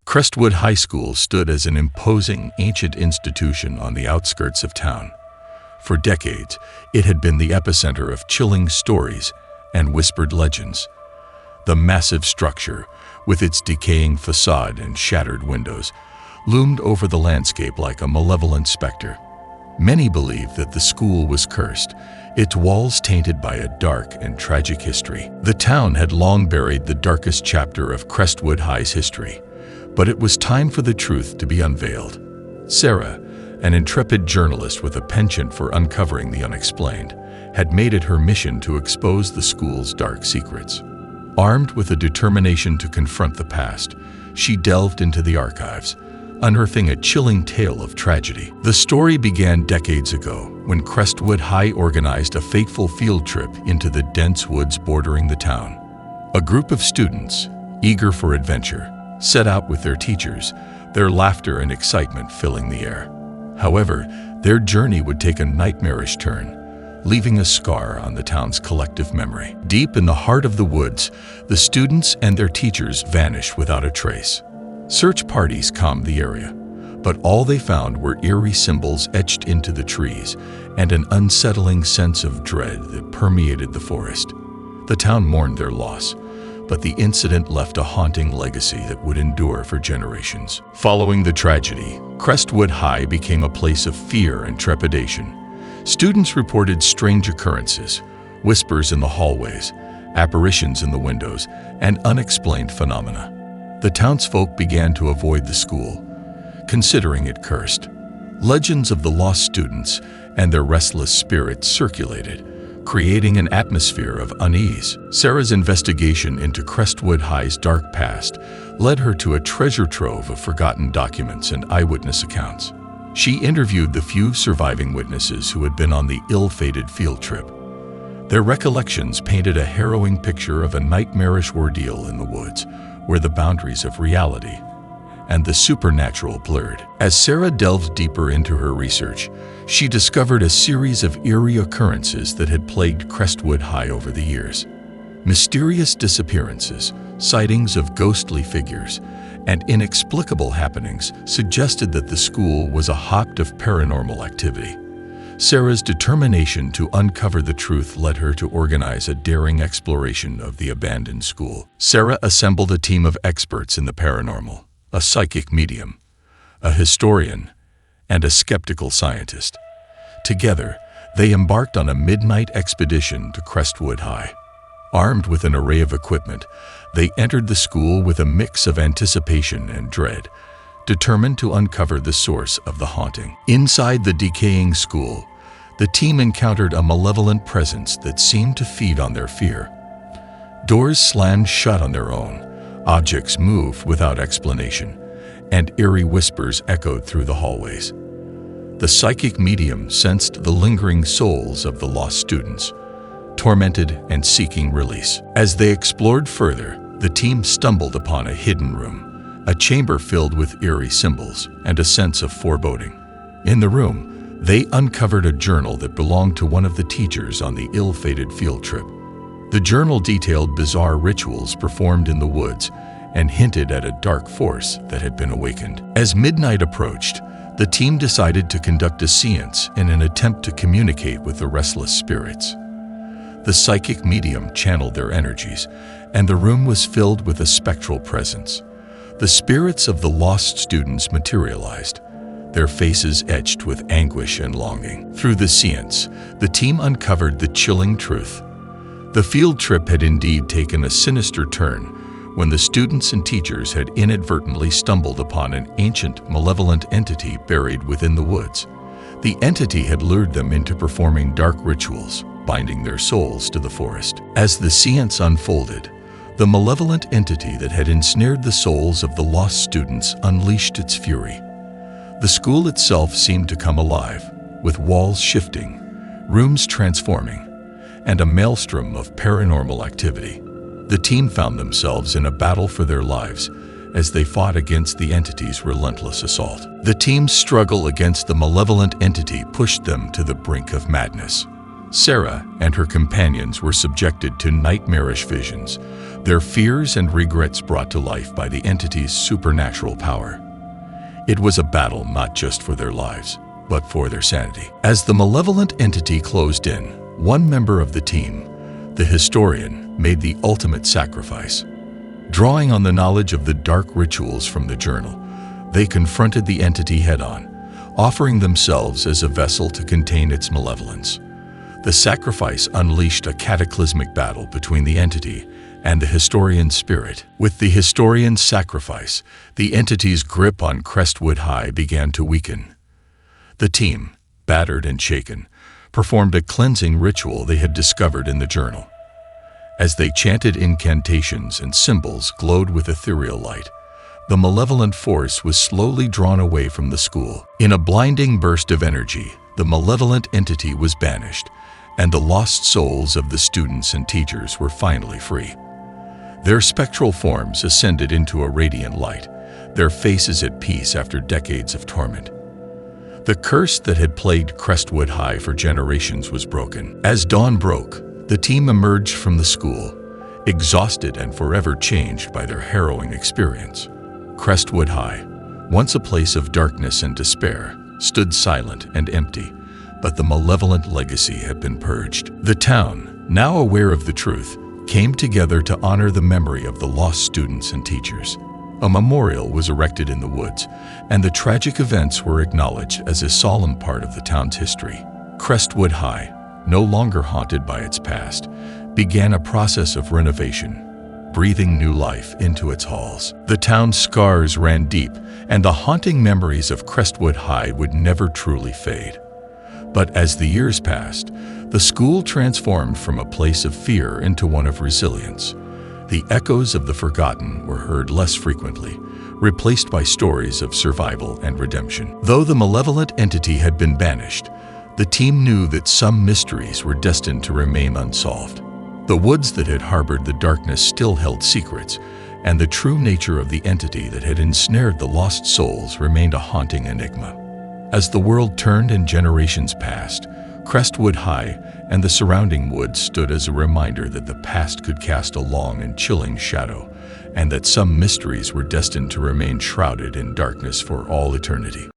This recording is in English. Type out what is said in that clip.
Crestwood High School stood as an imposing, ancient institution on the outskirts of town. For decades, it had been the epicenter of chilling stories and whispered legends. The massive structure, with its decaying facade and shattered windows, loomed over the landscape like a malevolent specter. Many believed that the school was cursed, its walls tainted by a dark and tragic history. The town had long buried the darkest chapter of Crestwood High's history, but it was time for the truth to be unveiled. Sarah, an intrepid journalist with a penchant for uncovering the unexplained, had made it her mission to expose the school's dark secrets. Armed with a determination to confront the past, she delved into the archives, unearthing a chilling tale of tragedy. The story began decades ago when Crestwood High organized a fateful field trip into the dense woods bordering the town. A group of students, eager for adventure, set out with their teachers, their laughter and excitement filling the air. However, their journey would take a nightmarish turn, leaving a scar on the town's collective memory. Deep in the heart of the woods, the students and their teachers vanished without a trace. Search parties combed the area, but all they found were eerie symbols etched into the trees and an unsettling sense of dread that permeated the forest. The town mourned their loss, but the incident left a haunting legacy that would endure for generations. Following the tragedy, Crestwood High became a place of fear and trepidation. Students reported strange occurrences, whispers in the hallways, apparitions in the windows, and unexplained phenomena. The townsfolk began to avoid the school, considering it cursed. Legends of the lost students and their restless spirits circulated, creating an atmosphere of unease. Sarah's investigation into Crestwood High's dark past led her to a treasure trove of forgotten documents and eyewitness accounts. She interviewed the few surviving witnesses who had been on the ill-fated field trip. Their recollections painted a harrowing picture of a nightmarish ordeal in the woods, where the boundaries of reality and the supernatural blurred. As Sarah delved deeper into her research, she discovered a series of eerie occurrences that had plagued Crestwood High over the years. Mysterious disappearances, sightings of ghostly figures, and inexplicable happenings suggested that the school was a hotbed of paranormal activity. Sarah's determination to uncover the truth led her to organize a daring exploration of the abandoned school. Sarah assembled a team of experts in the paranormal, a psychic medium, a historian, and a skeptical scientist. Together, they embarked on a midnight expedition to Crestwood High. Armed with an array of equipment, they entered the school with a mix of anticipation and dread, determined to uncover the source of the haunting. Inside the decaying school, the team encountered a malevolent presence that seemed to feed on their fear. Doors slammed shut on their own, objects moved without explanation, and eerie whispers echoed through the hallways. The psychic medium sensed the lingering souls of the lost students, tormented and seeking release. As they explored further, the team stumbled upon a hidden room, a chamber filled with eerie symbols and a sense of foreboding. In the room, they uncovered a journal that belonged to one of the teachers on the ill-fated field trip. The journal detailed bizarre rituals performed in the woods and hinted at a dark force that had been awakened. As midnight approached, the team decided to conduct a séance in an attempt to communicate with the restless spirits. The psychic medium channeled their energies, and the room was filled with a spectral presence. The spirits of the lost students materialized, their faces etched with anguish and longing. Through the séance, the team uncovered the chilling truth. The field trip had indeed taken a sinister turn when the students and teachers had inadvertently stumbled upon an ancient, malevolent entity buried within the woods. The entity had lured them into performing dark rituals, binding their souls to the forest. As the séance unfolded, the malevolent entity that had ensnared the souls of the lost students unleashed its fury. The school itself seemed to come alive, with walls shifting, rooms transforming, and a maelstrom of paranormal activity. The team found themselves in a battle for their lives as they fought against the entity's relentless assault. The team's struggle against the malevolent entity pushed them to the brink of madness. Sarah and her companions were subjected to nightmarish visions, their fears and regrets brought to life by the entity's supernatural power. It was a battle not just for their lives, but for their sanity. As the malevolent entity closed in, one member of the team, the historian, made the ultimate sacrifice. Drawing on the knowledge of the dark rituals from the journal, they confronted the entity head-on, offering themselves as a vessel to contain its malevolence. The sacrifice unleashed a cataclysmic battle between the entity and the historian's spirit. With the historian's sacrifice, the entity's grip on Crestwood High began to weaken. The team, battered and shaken, performed a cleansing ritual they had discovered in the journal. As they chanted incantations and symbols glowed with ethereal light, the malevolent force was slowly drawn away from the school. In a blinding burst of energy, the malevolent entity was banished, and the lost souls of the students and teachers were finally free. Their spectral forms ascended into a radiant light, their faces at peace after decades of torment. The curse that had plagued Crestwood High for generations was broken. As dawn broke, the team emerged from the school, exhausted and forever changed by their harrowing experience. Crestwood High, once a place of darkness and despair, stood silent and empty, but the malevolent legacy had been purged. The town, now aware of the truth, came together to honor the memory of the lost students and teachers. A memorial was erected in the woods, and the tragic events were acknowledged as a solemn part of the town's history. Crestwood High, no longer haunted by its past, began a process of renovation, breathing new life into its halls. The town's scars ran deep, and the haunting memories of Crestwood High would never truly fade. But as the years passed, the school transformed from a place of fear into one of resilience. The echoes of the forgotten were heard less frequently, replaced by stories of survival and redemption. Though the malevolent entity had been banished, the team knew that some mysteries were destined to remain unsolved. The woods that had harbored the darkness still held secrets, and the true nature of the entity that had ensnared the lost souls remained a haunting enigma. As the world turned and generations passed, Crestwood High and the surrounding woods stood as a reminder that the past could cast a long and chilling shadow, and that some mysteries were destined to remain shrouded in darkness for all eternity.